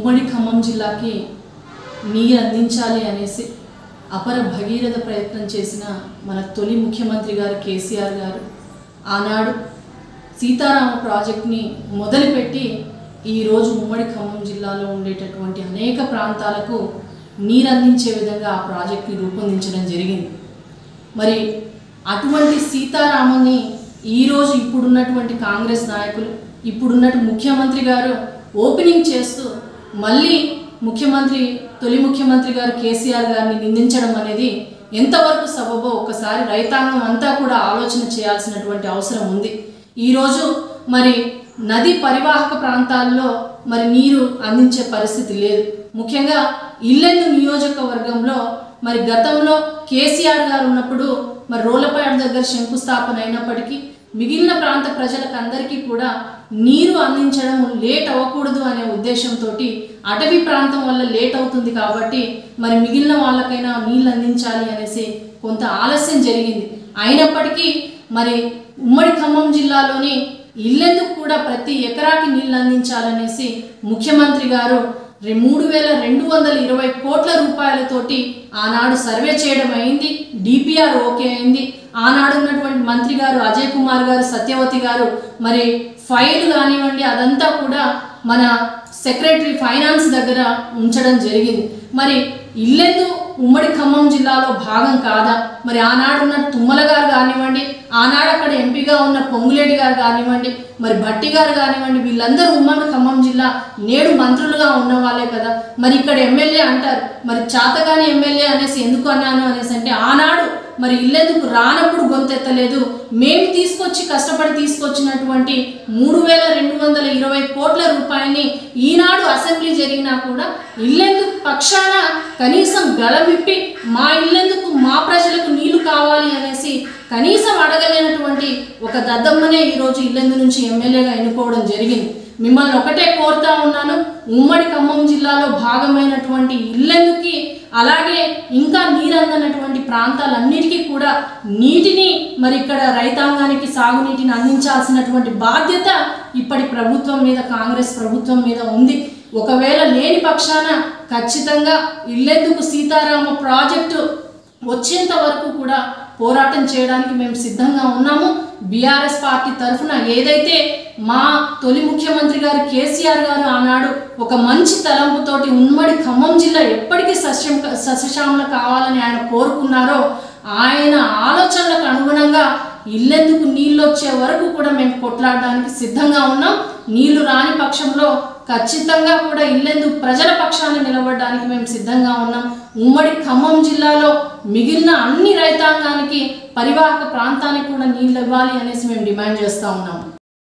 ఉమ్మడి ఖమ్మం జిల్లాకి నీరు అందించాలి అనేసి అపర భగీరథ ప్రయత్నం చేసిన మన తొలి ముఖ్యమంత్రి గారు కేసీఆర్ గారు ఆనాడు సీతారామ ప్రాజెక్ట్ని మొదలుపెట్టి ఈరోజు ఉమ్మడి ఖమ్మం జిల్లాలో ఉండేటటువంటి అనేక ప్రాంతాలకు నీరు అందించే విధంగా ఆ ప్రాజెక్ట్ని రూపొందించడం జరిగింది. మరి అటువంటి సీతారామని ఈరోజు ఇప్పుడున్నటువంటి కాంగ్రెస్ నాయకులు ఇప్పుడున్నట్టు ముఖ్యమంత్రి గారు ఓపెనింగ్ చేస్తూ మళ్ళీ తొలి ముఖ్యమంత్రి గారు కేసీఆర్ గారిని నిందించడం అనేది ఎంతవరకు సబబో ఒక్కసారి రైతాంగం అంతా కూడా ఆలోచన చేయాల్సినటువంటి అవసరం ఉంది. ఈరోజు మరి నది పరివాహక ప్రాంతాల్లో మరి నీరు అందించే పరిస్థితి లేదు. ముఖ్యంగా ఇల్లెందు నియోజకవర్గంలో మరి గతంలో కేసీఆర్ గారు ఉన్నప్పుడు మరి రోలపాడు దగ్గర శంకుస్థాపన అయినప్పటికీ మిగిలిన ప్రాంత ప్రజలకు అందరికీ కూడా నీరు అందించడం లేట్ అవ్వకూడదు అనే ఉద్దేశంతో అటవీ ప్రాంతం వల్ల లేట్ అవుతుంది కాబట్టి మరి మిగిలిన వాళ్ళకైనా నీళ్ళు అందించాలి అనేసి కొంత ఆలస్యం జరిగింది. అయినప్పటికీ మరి ఉమ్మడి ఖమ్మం జిల్లాలోని ఇల్లెందుకు కూడా ప్రతి ఎకరాకి నీళ్ళు అందించాలనేసి ముఖ్యమంత్రి గారు 3,220 కోట్ల రూపాయలతోటి ఆనాడు సర్వే చేయడం అయింది. డిపిఆర్ ఓకే అయింది. ఆనాడు ఉన్నటువంటి మంత్రి గారు అజయ్ కుమార్ గారు, సత్యవతి గారు మరి ఫైల్ కానివ్వండి అదంతా కూడా మన సెక్రటరీ ఫైనాన్స్ దగ్గర ఉంచడం జరిగింది. మరి ఇల్లెందు ఉమ్మడి ఖమ్మం జిల్లాలో భాగం కాదా? మరి ఆనాడున్న తుమ్మల గారు కానివ్వండి, ఆనాడు అక్కడ ఎంపీగా ఉన్న పొంగులేటి గారు కానివ్వండి, మరి భట్టి గారు కానివ్వండి, వీళ్ళందరూ ఉమ్మడి ఖమ్మం జిల్లా నేడు మంత్రులుగా ఉన్న వాళ్ళే కదా. మరి ఇక్కడ ఎమ్మెల్యే అంటారు, మరి చాతగాని ఎమ్మెల్యే అనేసి ఎందుకు అన్నాను అనేసి అంటే ఆనాడు మరి ఇల్లెందుకు రానప్పుడు గొంతెత్తలేదు. మేము కష్టపడి తీసుకొచ్చినటువంటి 3,220 కోట్ల రూపాయలని ఈనాడు అసెంబ్లీ జరిగినా కూడా ఇల్లెందుకు పక్షాన కనీసం గళమిప్పి మా ఇల్లెందుకు మా ప్రజలకు నీళ్లు కావాలి అనేసి కనీసం అడగలేనటువంటి ఒక దద్దమ్మనే ఈరోజు ఇల్లెందు నుంచి ఎమ్మెల్యేగా ఎన్నుకోవడం జరిగింది. మిమ్మల్ని ఒకటే కోరుతా ఉన్నాను, ఉమ్మడి ఖమ్మం జిల్లాలో భాగమైనటువంటి ఇల్లెందుకి అలాగే ఇంకా నీరందనటువంటి ప్రాంతాలన్నిటికీ కూడా నీటిని మరి ఇక్కడ రైతాంగానికి సాగునీటిని అందించాల్సినటువంటి బాధ్యత ఇప్పటి ప్రభుత్వం మీద, కాంగ్రెస్ ప్రభుత్వం మీద ఉంది. ఒకవేళ లేని పక్షాన ఖచ్చితంగా ఇల్లెందుకు సీతారామ ప్రాజెక్టు వచ్చేంత వరకు కూడా పోరాటం చేయడానికి మేము సిద్ధంగా ఉన్నాము. బీఆర్ఎస్ పార్టీ తరఫున ఏదైతే మా తొలి ముఖ్యమంత్రి గారు కేసీఆర్ గారు ఆనాడు ఒక మంచి తలంపుతోటి ఉమ్మడి ఖమ్మం జిల్లా ఎప్పటికీ సస్యశ్యామల కావాలని ఆయన కోరుకున్నారో ఆయన ఆలోచనలకు అనుగుణంగా ఇల్లెందుకు నీళ్ళు వచ్చే వరకు కూడా మేము కొట్లాడడానికి సిద్ధంగా ఉన్నాం. నీళ్లు రాని పక్షంలో ఖచ్చితంగా కూడా ఇల్లెందు ప్రజల పక్షాన నిలబడడానికి మేము సిద్ధంగా ఉన్నాం. ఉమ్మడి ఖమ్మం జిల్లాలో మిగిలిన అన్ని రైతాంగానికి పరివాహక ప్రాంతానికి కూడా నీళ్ళు ఇవ్వాలి అనేసి మేము డిమాండ్ చేస్తూ ఉన్నాం.